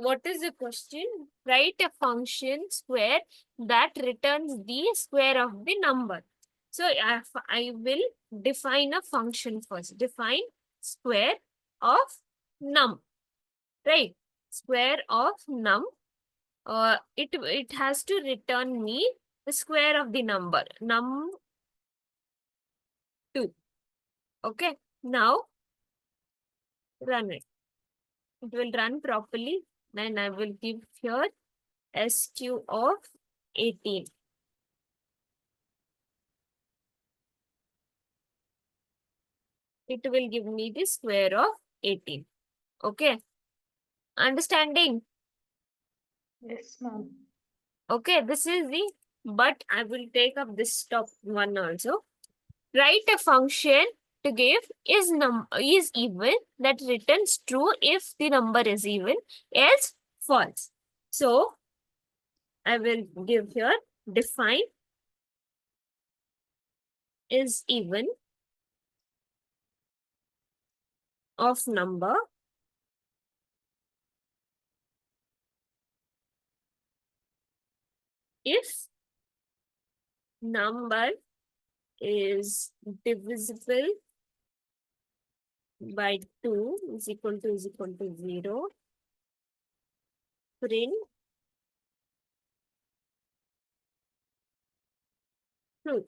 what is the question? Write a function square that returns the square of the number. So I will define a function first. Define square of num, right? Square of num. It has to return me the square of the number num 2. Okay. Now run it. It will run properly. Then I will give here SQ of 18. It will give me the square of 18. Okay. Understanding? Yes, ma'am. Okay, this is the, but I will take up this top one also. Write a function to give is even that returns true if the number is even, else false. So I will give here define is even of number if number is divisible by 2 is equal to 0, print true,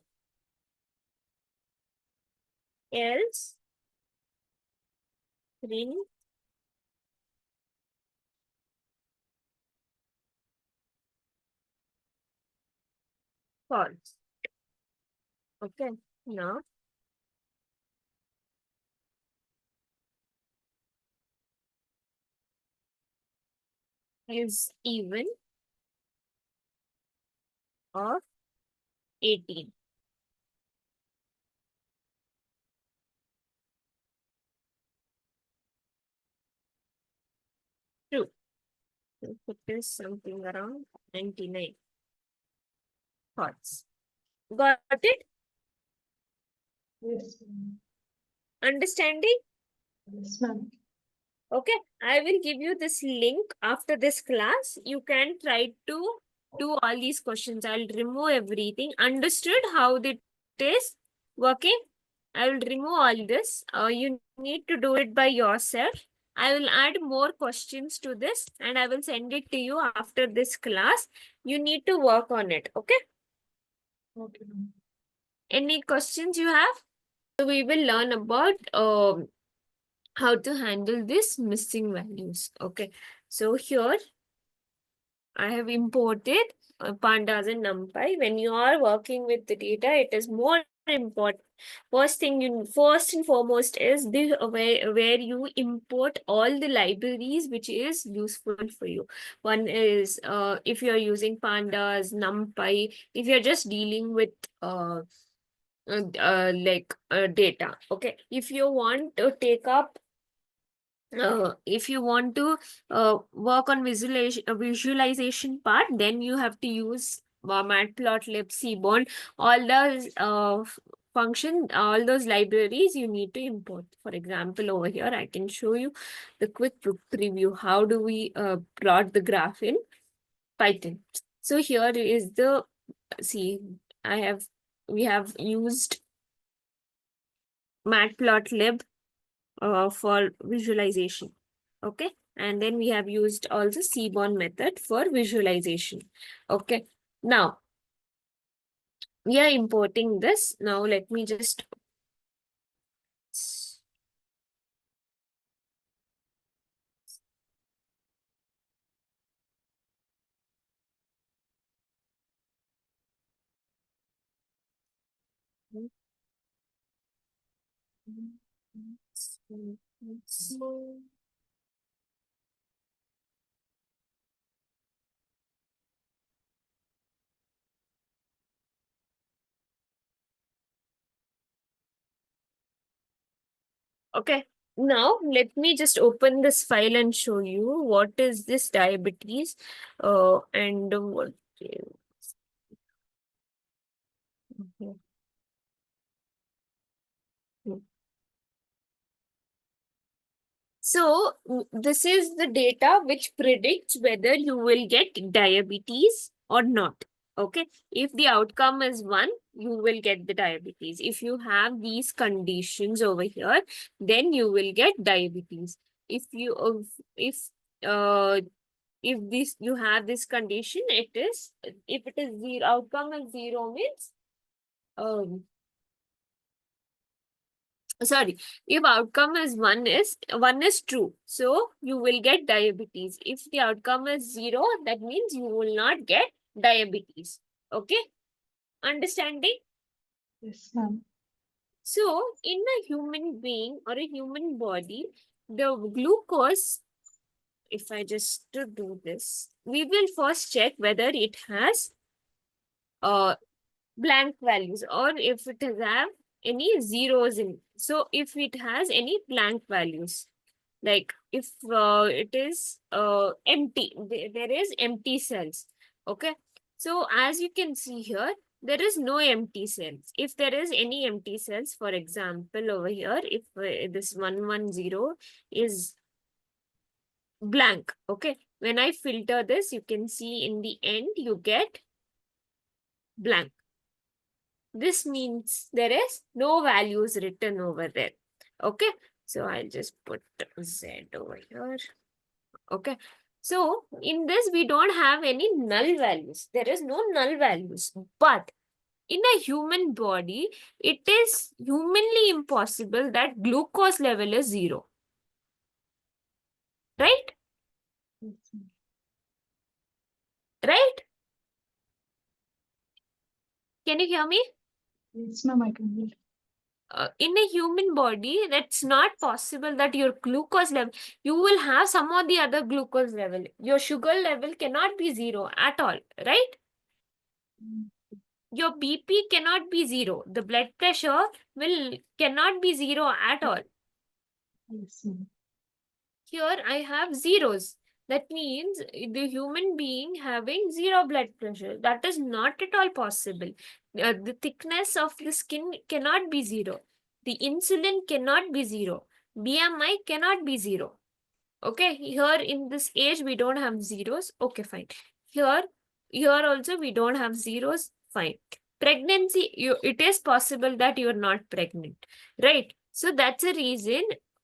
else print false. Okay, now is even of 18. True. So it is something around 99 thoughts. Got it? Yes, ma'am. Understanding? Yes, ma'am. Okay, I will give you this link after this class. You can try to do all these questions. I'll remove everything. Understood how it is working? I will remove all this. You need to do it by yourself. I will add more questions to this and I will send it to you after this class. You need to work on it. Okay? Okay, ma'am. Any questions you have? So we will learn about how to handle this missing values. Okay. So here I have imported pandas and numpy. When you are working with the data, it is more important. First and foremost is the where you import all the libraries which is useful for you. One is if you are using pandas, numpy, if you're just dealing with data. Okay, if you want to take up if you want to work on visualization part, then you have to use matplotlib, cbond, all those function, all those libraries you need to import. For example, over here I can show you the quick preview. How do we plot the graph in Python? So here is the, see, we have used matplotlib for visualization. Okay. And then we have used also Seaborn method for visualization. Okay. Now, we are importing this. Now, let me just. Okay. Now, let me just open this file and show you what is this diabetes and what. Okay. So this is the data which predicts whether you will get diabetes or not. Okay. If the outcome is 1, you will get the diabetes. If you have these conditions over here, then you will get diabetes. If you if uh if this you have this condition, it is, if it is 0, outcome is 0 means um sorry, if outcome is 1 is true, so you will get diabetes. If the outcome is 0, that means you will not get diabetes. Okay, understanding? Yes, ma'am. So in a human being or a human body, the glucose, if I just to do this, we will first check whether it has blank values or if it has have any zeros in. So if it has any blank values, like if it is empty, there is empty cells. Okay, so as you can see here, there is no empty cells. If there is any empty cells, for example over here, if this 110 is blank, okay, when I filter this, you can see in the end you get blank. This means there is no values written over there. Okay, so I'll just put Z over here. Okay, so in this we don't have any null values. There is no null values. But in a human body, it is humanly impossible that glucose level is 0. Right? Yes, ma'am. Right? Can you hear me? Yes, ma'am, I can hear. In a human body, that's not possible that your glucose level, you will have some or the other glucose level. Your sugar level cannot be 0 at all, right? Mm, Your BP cannot be 0. The blood pressure cannot be 0 at all. Yes, ma'am. Here I have zeros. That means the human being having 0 blood pressure. That is not at all possible. The thickness of the skin cannot be 0. The insulin cannot be 0. BMI cannot be 0. Okay, here in this age we don't have zeros. Okay, fine. Here also we don't have zeros. Fine. Pregnancy, it is possible that you are not pregnant, right? So that's a reason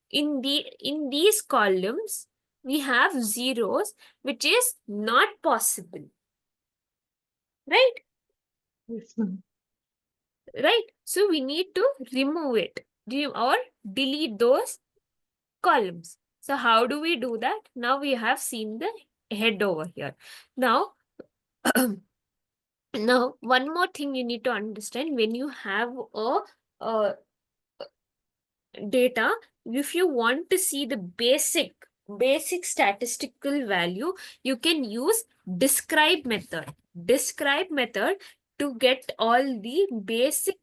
in these columns we have zeros, which is not possible, right? Yes, ma'am. Right. So we need to remove it, or delete those columns. So how do we do that? Now we have seen the head over here. Now, now one more thing you need to understand: when you have a data, if you want to see the basic statistical value, you can use describe method to get all the basic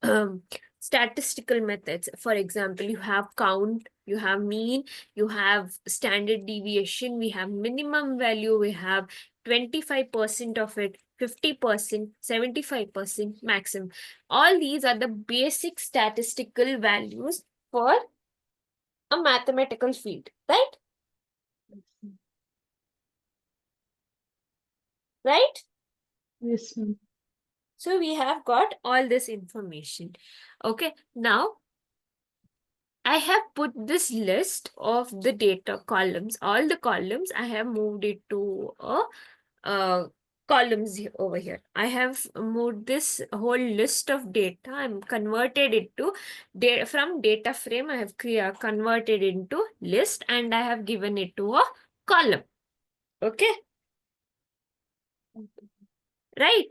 um, statistical methods. For example, you have count, you have mean, you have standard deviation, we have minimum value, we have 25% of it, 50%, 75%, maximum. All these are the basic statistical values for a mathematical field, right? Yes, ma'am. Right? Yes, ma'am. So we have got all this information. Okay, now I have put this list of the data columns, all the columns, I have moved it to a columns over here. I have moved this whole list of data. I'm converted it to from data frame. I have converted into list and I have given it to a column. Okay, Okay. right?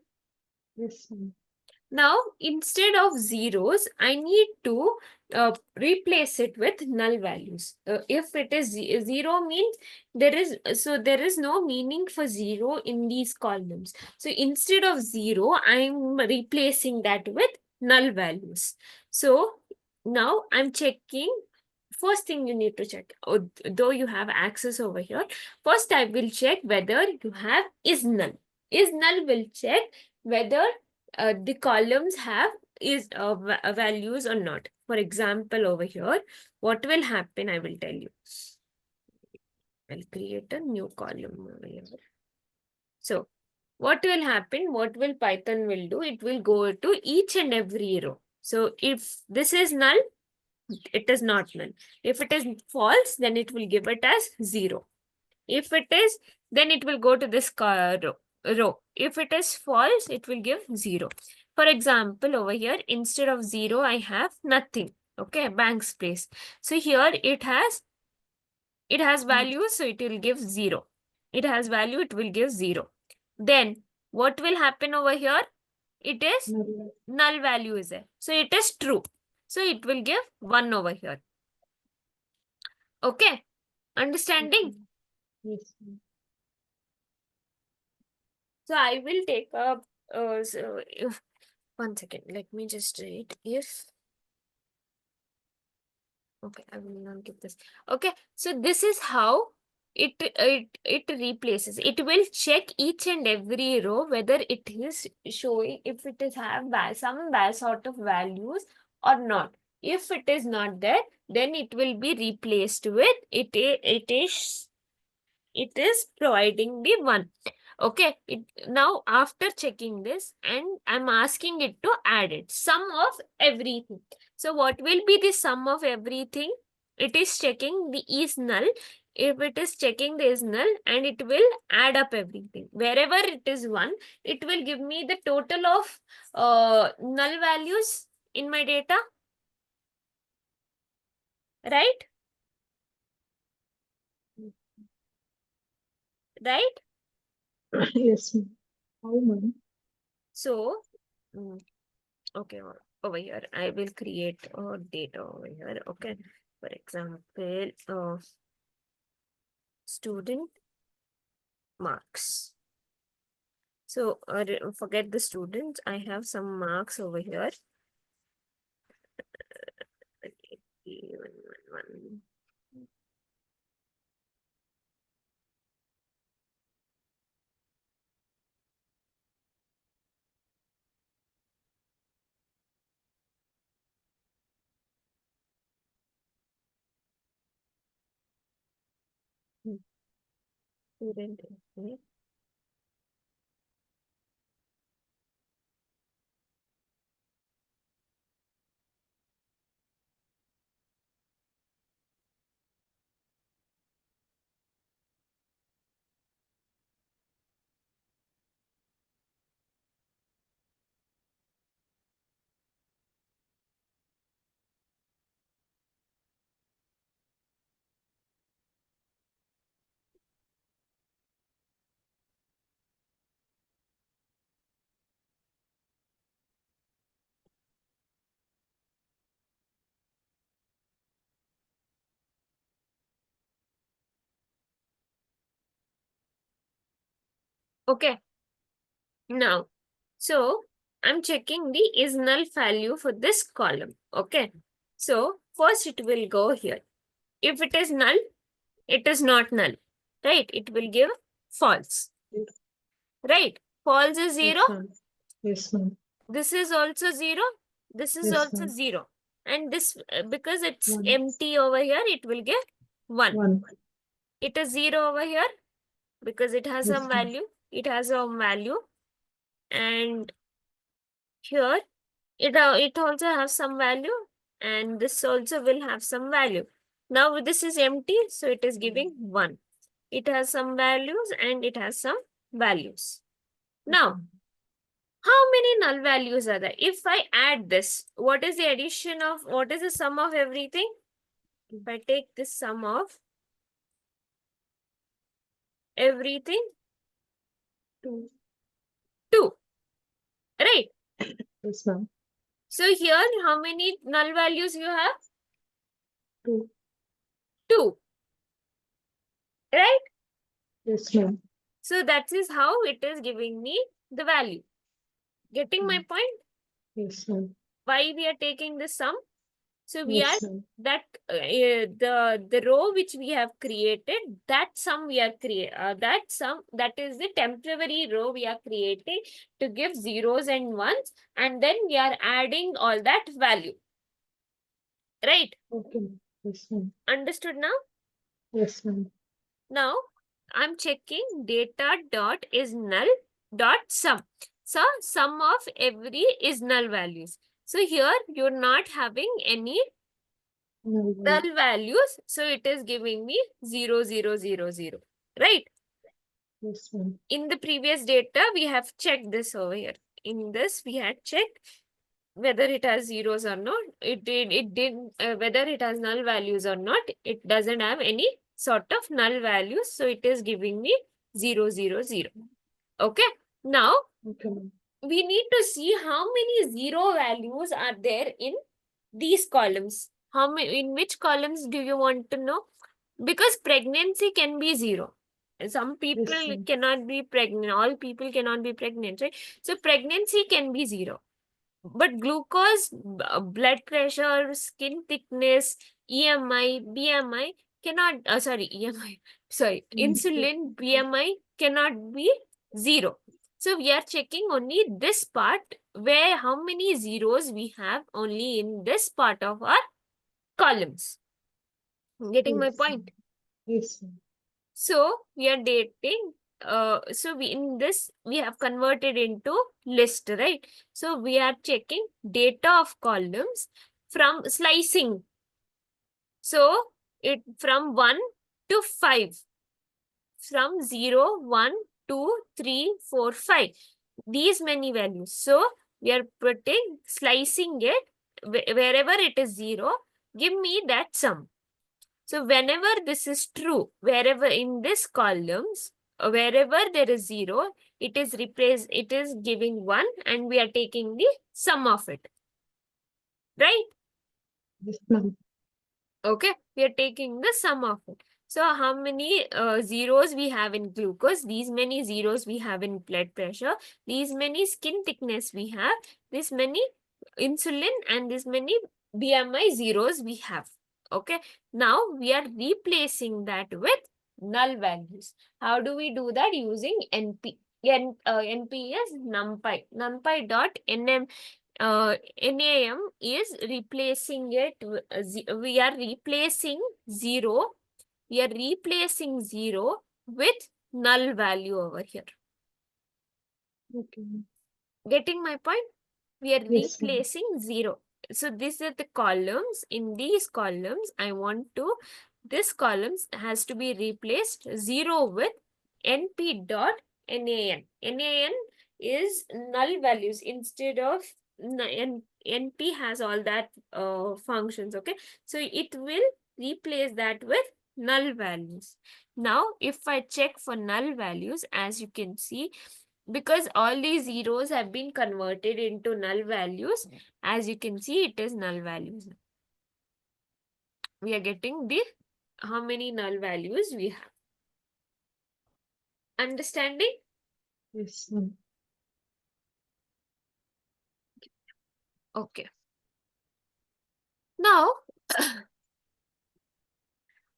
Yes, ma'am. Now, instead of zeros, I need to replace it with null values. If it is 0 means there is no meaning for 0 in these columns. So instead of 0, I'm replacing that with null values. So now I'm checking. First thing you need to check, though you have access over here, first I will check whether you have is null. Is null will check whether the columns have values or not. For example, over here, what will happen, I will tell you. I'll create a new column over here. So what will happen? What will Python will do? It will go to each and every row. So if this is null, it is not null. If it is false, then it will give it as 0. If it is, then it will go to this row. If it is false, it will give 0. For example, over here, instead of 0, I have nothing. Okay, blank space. So here it has value, so it will give 0. It has value, it will give 0. Then what will happen over here? It is null value is there. So it is true. So it will give 1 over here. Okay, understanding? Yes, ma'am. So I will take up, so if, 1 second, let me just read if, okay, I will not give this. Okay, so this is how it replaces. It will check each and every row whether it is showing, if it is have some sort of values or not. If it is not there, then it will be replaced with it is providing the 1. Okay, now after checking this, and I'm asking it to add it, sum of everything. So what will be the sum of everything? It is checking the is null. If it is checking the is null, and it will add up everything. Wherever it is 1, it will give me the total of null values in my data. Right? Right? Yes, ma'am. How, ma'am? So, okay, over here, I will create data over here. Okay, for example, student marks. So, forget the students. I have some marks over here. 1, 1, 1. Student. Okay. Okay. Now, so I'm checking the is null value for this column. Okay. So first it will go here. If it is null, it is not null. Right? It will give false. Right? False is 0. Yes, ma'am. Yes, ma'am. This is also 0. This is Yes, also ma'am. 0. And this, because it's 1. empty over here, it will give 1. 1. It is 0 over here because it has Yes, some ma'am. value. It has a value. And here, it also has some value. And this also will have some value. Now this is empty, so it is giving 1. It has some values and it has some values. Now, how many null values are there? If I add this, what is the addition of, what is the sum of everything? If I take this sum of everything, 2. 2, right? Yes, ma'am. So here, how many null values you have? 2. 2, right? Yes, ma'am. So that is how it is giving me the value. Getting my point? Yes, ma'am. Why we are taking this sum? So we are Yes, ma'am. that the row which we have created, that sum we are that sum, that is the temporary row we are creating to give zeros and ones, and then we are adding all that value. Right? Okay, ma'am. Yes, ma'am. Understood now? Yes, ma'am. Now I'm checking data dot is null dot sum. So sum of every is null values. So here you're not having any Null null value. values. So it is giving me 0, 0, 0, 0. Right? Yes, ma'am. In the previous data, we have checked this over here. In this, we had checked whether it has zeros or not. It did whether it has null values or not. It doesn't have any sort of null values. So it is giving me 0, 0, 0. Okay. Now Okay, ma'am. we need to see how many zero values are there in these columns. How many, in which columns do you want to know? Because pregnancy can be 0. Some people Yes, ma'am. cannot be pregnant. All people cannot be pregnant, right? So pregnancy can be 0. But glucose, blood pressure, skin thickness, EMI, BMI cannot, sorry, EMI, sorry, insulin, BMI cannot be 0. So we are checking only this part where how many zeros we have only in this part of our columns. Getting my Yes, point? ma'am. Yes, ma'am. So we are dating. So we in this we have converted into list, right? So we are checking data of columns from slicing. So it from 1 to 5, from 0, 1, 2, 3, 4, 5. These many values. So we are putting slicing it wherever it is 0. Give me that sum. So whenever this is true, wherever in this columns, wherever there is 0, it is replaced, it is giving 1 and we are taking the sum of it. Right? Yes, ma'am. Okay, we are taking the sum of it. So how many zeros we have in glucose? These many zeros we have in blood pressure. These many skin thickness we have. This many insulin and this many BMI zeros we have. Okay, now we are replacing that with null values. How do we do that? Using NP. NP is numpy. Numpy dot nm NAM is replacing it. We are replacing 0. We are replacing 0 with null value over here. Okay, ma'am. Getting my point? We are Yes, ma'am. replacing 0. So these are the columns. In these columns, I want to, this columns has to be replaced 0 with NP dot NAN. NAN is null values instead of NP has all that functions. Okay. So it will replace that with null values. Now, if I check for null values, as you can see, because all these zeros have been converted into null values, as you can see, it is null values. We are getting the how many null values we have. Understanding? Yes, ma'am. Okay. Now,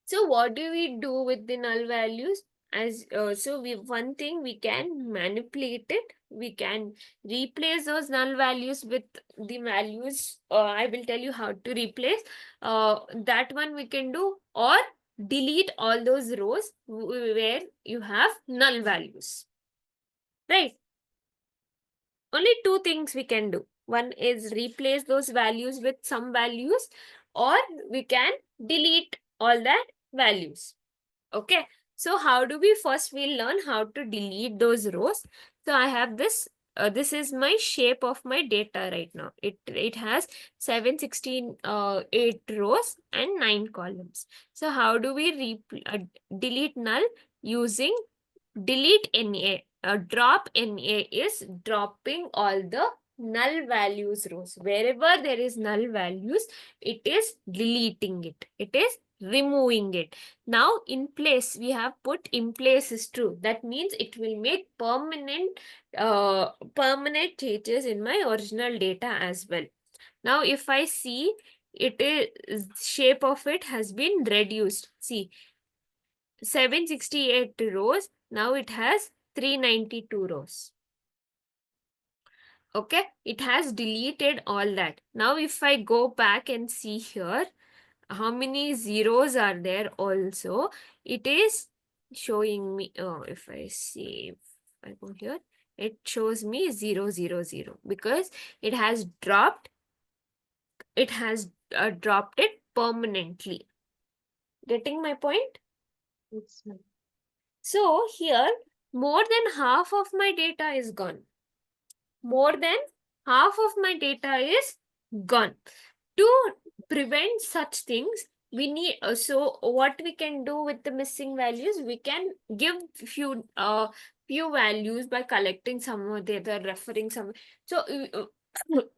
so what do we do with the null values? As so we one thing we can manipulate it. We can replace those null values with the values. I will tell you how to replace. That one we can do, or delete all those rows where you have null values. Right? Only two things we can do. One is replace those values with some values, or we can delete all that values. Okay. So how do we first we'll learn how to delete those rows. So I have this. This is my shape of my data right now. It has 716 8 rows and 9 columns. So how do we delete null? Using delete NA. Drop NA is dropping all the null values rows. Wherever there is null values, it is deleting it. It is removing it. Now in place, we have put in place is true. That means it will make permanent changes in my original data as well. Now if I see, it is shape of it has been reduced. See, 768 rows. Now it has 392 rows. Okay, it has deleted all that. Now if I go back and see here, how many zeros are there also? It is showing me, if I see, if I go here, it shows me 000 because it has dropped it permanently. Getting my point? Yes, ma'am. So here, more than half of my data is gone. More than half of my data is gone. To prevent such things, we need, so what we can do with the missing values, we can give few values by collecting some of the other, referring some. So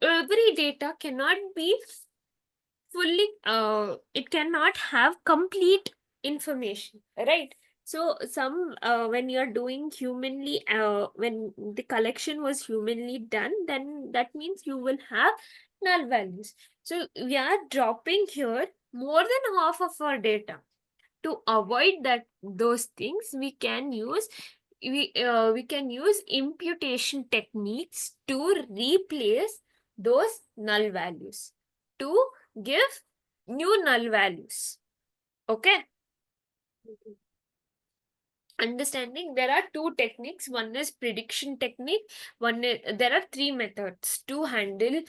every data cannot be fully, it cannot have complete information, right? So some, when you're doing humanly, when the collection was humanly done, then that means you will have null values. So we are dropping here more than half of our data. To avoid that, those things, we can use imputation techniques to replace those null values, to give new null values. Okay. Okay. Understanding, there are two techniques. One is prediction technique. There are three methods to handle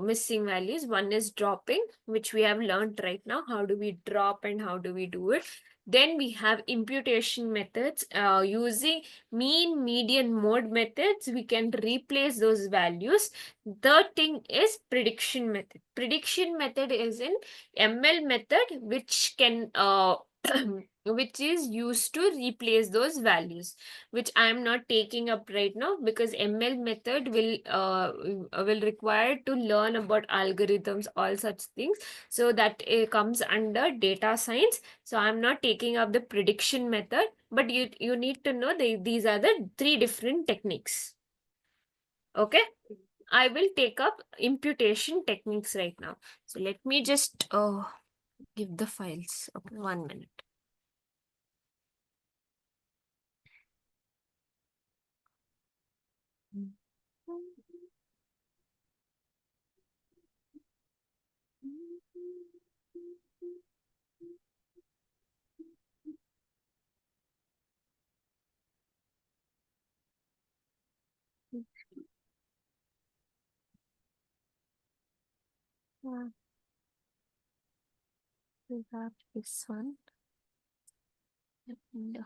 missing values. One is dropping, which we have learned right now. How do we drop and how do we do it? Then we have imputation methods. Using mean, median, mode methods, we can replace those values. Third thing is prediction method. Prediction method is an ML method which can which is used to replace those values, which I am not taking up right now because ML method will require to learn about algorithms, all such things. So that comes under data science. So I'm not taking up the prediction method, but you need to know these are the three different techniques. Okay. I will take up imputation techniques right now. So let me just give the files. Okay, 1 minute. We have this one. And,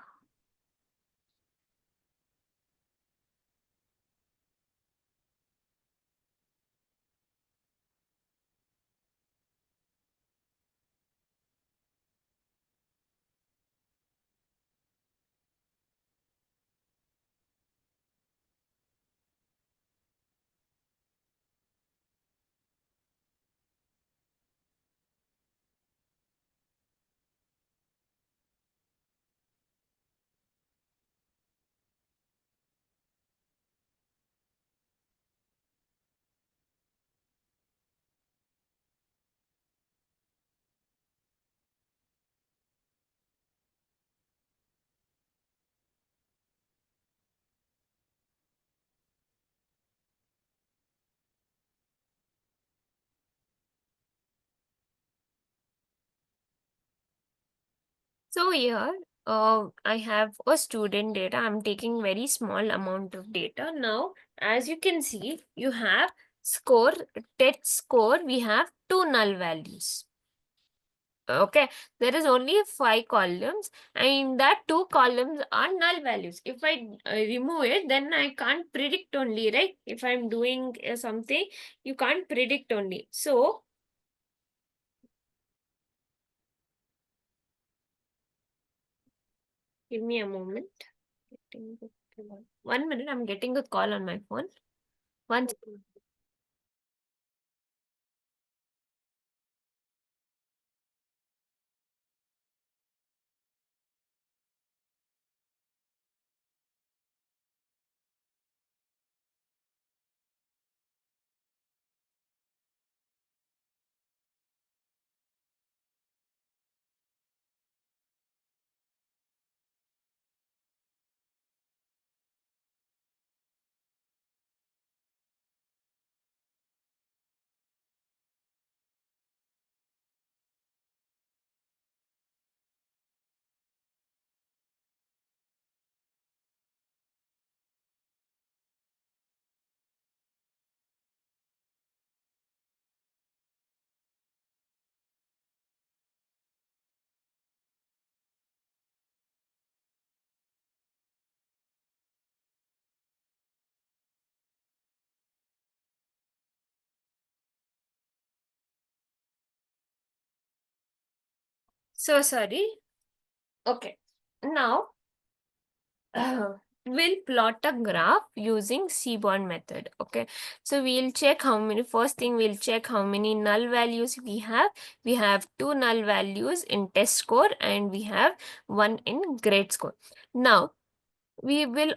so here, I have a student data. I'm taking very small amount of data. Now, as you can see, you have score, test score, we have two null values. Okay, there is only 5 columns, and in that 2 columns are null values. If I remove it, then I can't predict only, right? If I'm doing something, you can't predict only. So, give me a moment. Getting the call. 1 minute, I'm getting a call on my phone. One Okay. So sorry. Okay. Now, we'll plot a graph using Seaborn method. Okay. So we'll check how many, first thing we'll check how many null values we have. We have 2 null values in test score and we have 1 in grade score. Now, we will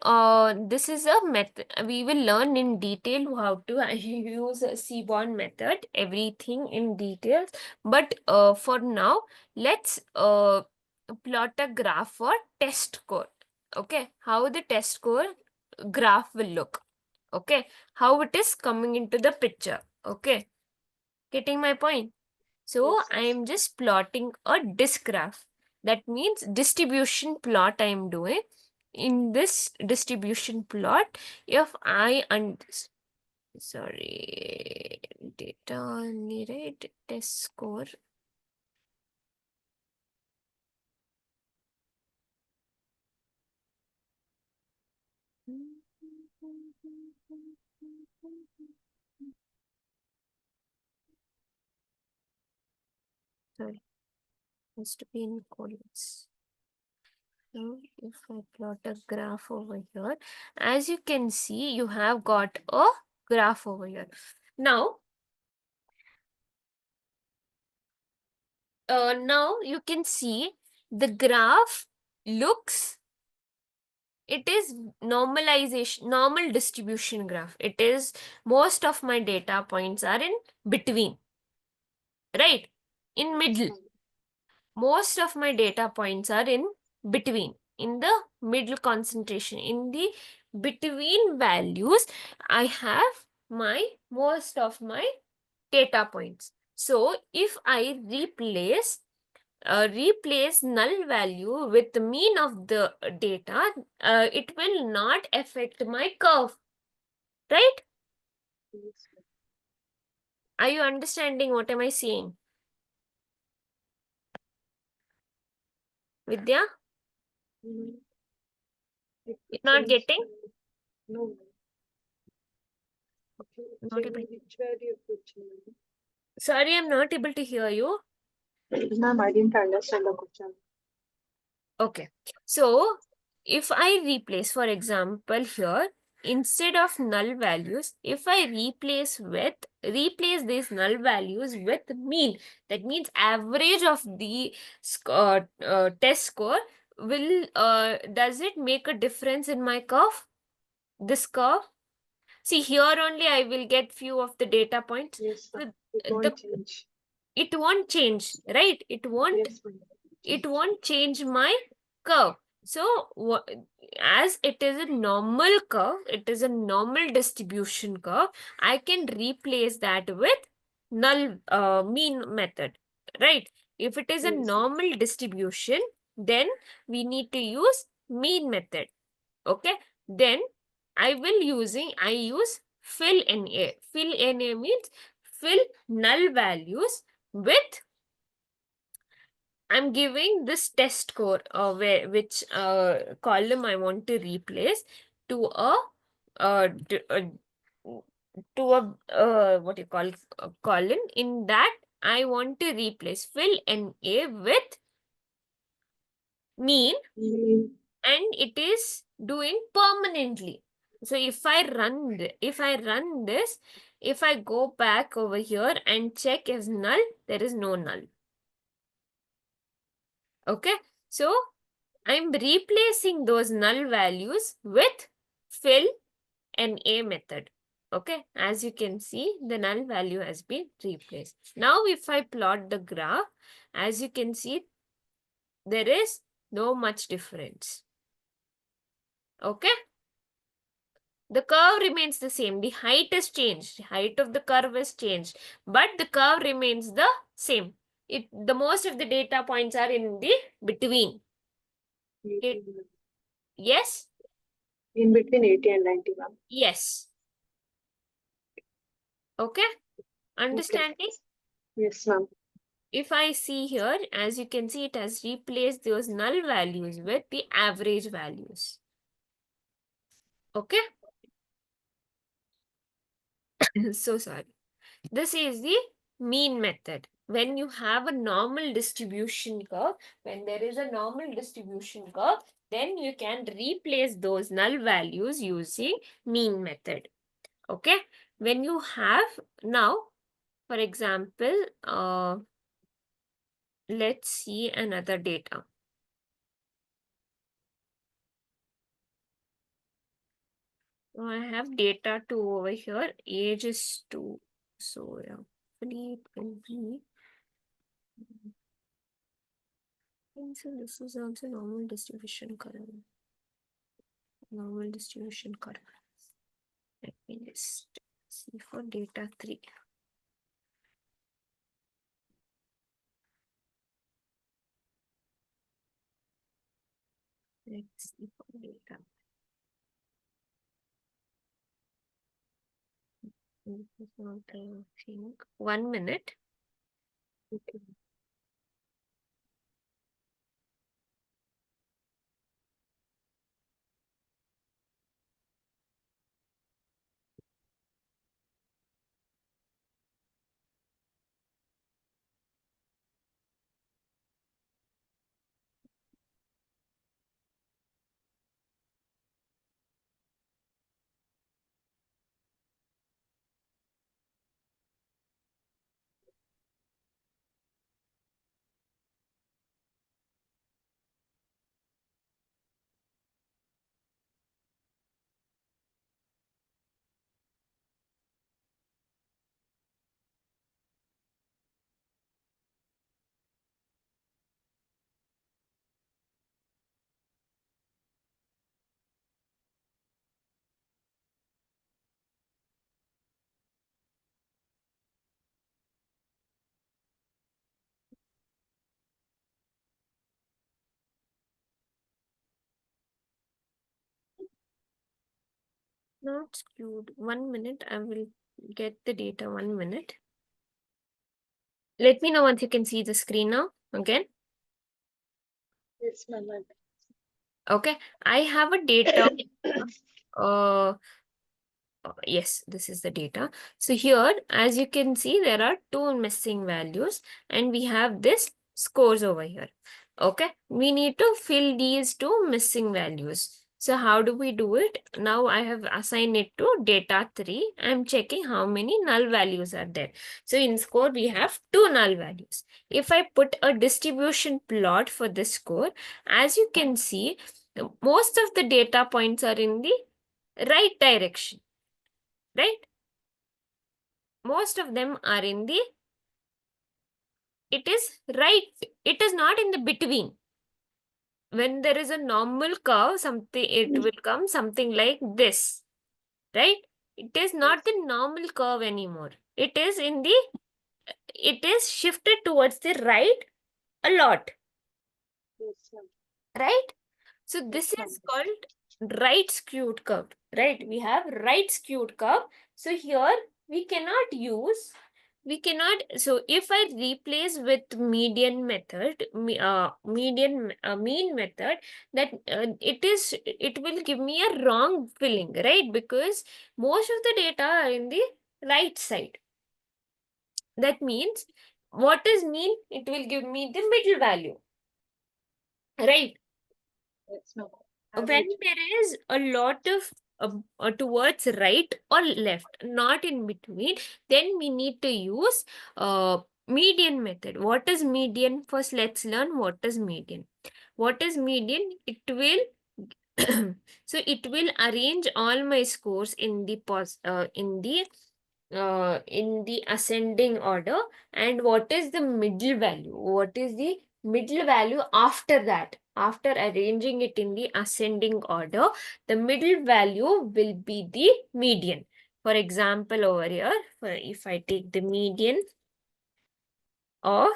this is a method we will learn in detail how to use a Seaborn method, everything in details. But for now, let's plot a graph for test score. Okay, how the test score graph will look. Okay, how it is coming into the picture. Okay, getting my point? So Yes, I yes. am just plotting a disk graph. That means distribution plot I am doing. In this distribution plot, if I sorry, data only, right? Test score. Sorry, has to be in columns. So if I plot a graph over here, as you can see, you have got a graph over here. Now, now you can see the graph looks, it is normalization, normal distribution graph. It is, most of my data points are in between, right? In Yes, middle. ma'am. Most of my data points are in between, in the middle concentration. In the between values, I have my most of my data points. So if I replace null value with the mean of the data, it will not affect my curve, right? Yes, ma'am. Are you understanding what am I saying, Vidya? Mm, You're it not changed. getting? No, ma'am. Okay, Not able. which value you change? Sorry, I'm not able to hear you. Ma'am, I didn't understand the question. Okay. So if I replace, for example, here, instead of null values, if I replace these null values with mean, that means average of the test score, will does it make a difference in my curve? This curve? See, here only I will get few of the data points. Yes, ma'am. So It the won't change. it won't change, right? Yes, ma'am. It Change. won't change my curve. So as it is a normal curve, it is a normal distribution curve, I can replace that with null mean method, right? If it is a Yes, ma'am. normal distribution, then we need to use mean method. Okay, then I use fill NA. Fill NA means fill null values with, I'm giving this test score which column I want to replace to a uh, to, uh, to a what you call column. In that, I want to replace fill NA with mean, Mm, and it is doing permanently. So if I run this, if I go back over here and check as null, there is no null. Okay, so I'm replacing those null values with fill NA method. Okay, as you can see, the null value has been replaced. Now, if I plot the graph, as you can see, there is no much difference. Okay, the curve remains the same. The height has changed. The height of the curve has changed, but the curve remains the same. The most of the data points are in the between. 80, It, ma'am. yes, In between 80 and 90, ma'am. yes. Okay, Okay. understanding? Yes, ma'am. If I see here, as you can see, it has replaced those null values with the average values. Okay, so sorry. This is the mean method. when you have a normal distribution curve, when there is a normal distribution curve, then you can replace those null values using mean method. Okay, when you have now, for example, let's see another data. I have data 2 over here, age is 2. So yeah, hopefully it will be. So this is also normal distribution curve. Normal distribution curve. Let me just see for data 3. Let's see for data. This is not, I think. 1 minute. Okay. Not skewed. 1 minute. I will get the data. 1 minute. Let me know once you can see the screen now. Again. Yes, ma'am. Okay. I have a data. uh yes, this is the data. So here, as you can see, there are 2 missing values and we have this scores over here. Okay, we need to fill these 2 missing values. So how do we do it? Now I have assigned it to data 3. I'm checking how many null values are there. So in score, we have 2 null values. If I put a distribution plot for this score, as you can see, most of the data points are in the right direction, right? Most of them are in the, it is right, it is not in the between. When there is a normal curve, something, it will come something like this, right? It is not the normal curve anymore. It is in the, it is shifted towards the right a lot, Yes, ma'am. right? So this Yes, ma'am. is called right skewed curve, right? We have right skewed curve. So here we cannot use, we cannot, so if I replace with median method, mean method, that it will give me a wrong filling, right? Because most of the data are in the right side. That means what is mean? It will give me the middle value, right? Yes, ma'am. When Average. there is a lot of towards right or left, not in between, then we need to use median method. What is median? First, let's learn what is median. What is median? It will so it will arrange all my scores in the in the ascending order. And what is the middle value? What is the middle value after that? After arranging it in the ascending order, the middle value will be the median. For example, over here, if I take the median of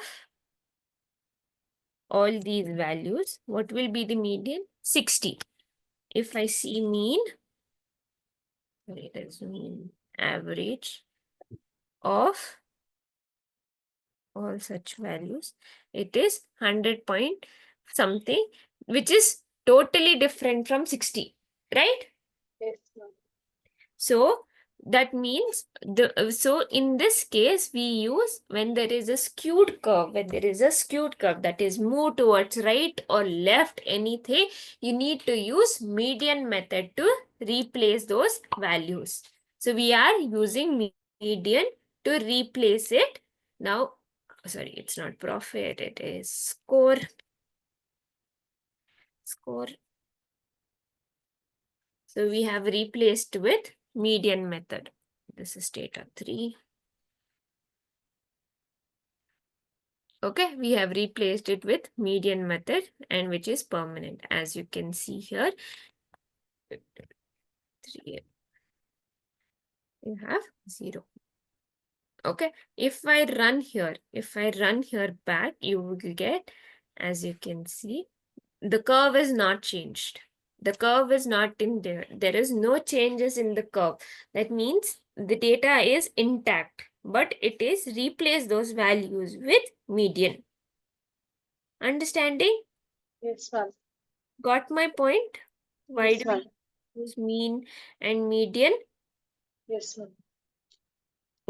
all these values, what will be the median? 60. If I see mean, it is mean average of all such values, it is 100 point something, which is totally different from 60, right? Yes, ma'am. So That means so in this case we use when there is a skewed curve, that is move towards right or left anything, you need to use median method to replace those values. So we are using median to replace it. Now, sorry, it's not profit, it is score. So we have replaced with median method. This is data 3. Okay, we have replaced it with median method, and which is permanent. As you can see here, 3, you have 0. Okay, if I run here back, you will get, as you can see, the curve is not changed. The curve is not in there. There is no changes in the curve. That means the data is intact, but it is replace those values with median. Understanding? Yes, ma'am. Got my point? Why Yes, do ma'am. we use mean and median? Yes, ma'am.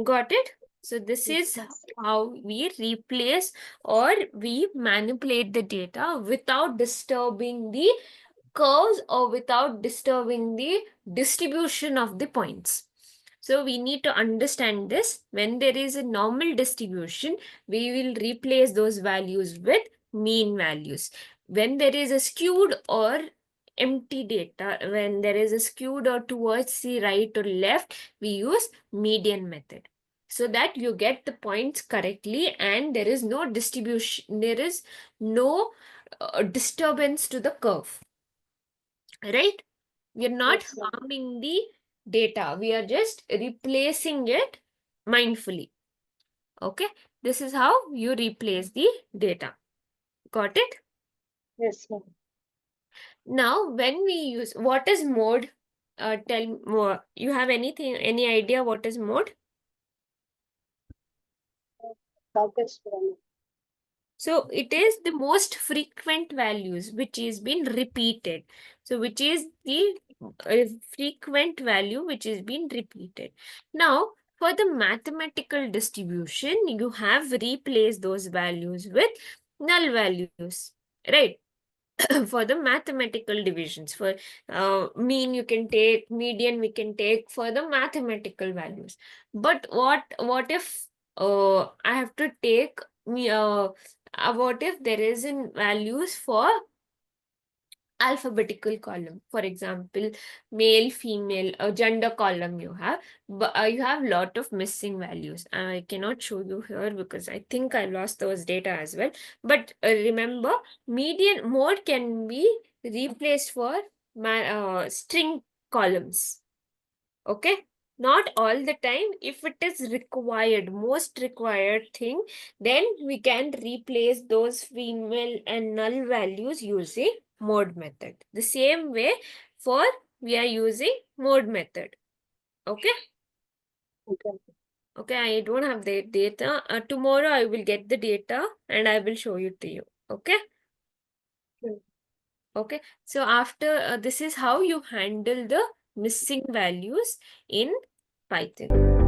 Got it? So this Yes, is ma'am. how we replace or we manipulate the data without disturbing the curves or without disturbing the distribution of the points. So we need to understand this. When there is a normal distribution, we will replace those values with mean values. When there is a skewed or empty data, when there is a skewed or towards the right or left, we use median method so that you get the points correctly and there is no distribution, there is no disturbance to the curve. Right? We are not Yes, ma'am. harming the data. We are just replacing it mindfully. Okay? This is how you replace the data. Got it? Yes, ma'am. Now, when we use, what is mode? Tell more. You have any idea what is mode? That is wrong. So it is the most frequent values which is been repeated. So which is the frequent value which is being repeated. Now for the mathematical distribution, you have replaced those values with null values, right? For the mathematical divisions, for mean you can take, median we can take for the mathematical values. But what if I have to take me what if there is in values for alphabetical column, for example male female gender column you have, but you have lot of missing values. I cannot show you here because I think I lost those data as well. But remember, median mode can be replaced for string columns. Okay, not all the time. If it is required, most required thing, then we can replace those female and null values using mode method. The same way for we are using mode method. Okay. Okay. Okay, I don't have the data. Tomorrow I will get the data and I will show it to you. Okay. Okay. Okay. So after this is how you handle the missing values in Python.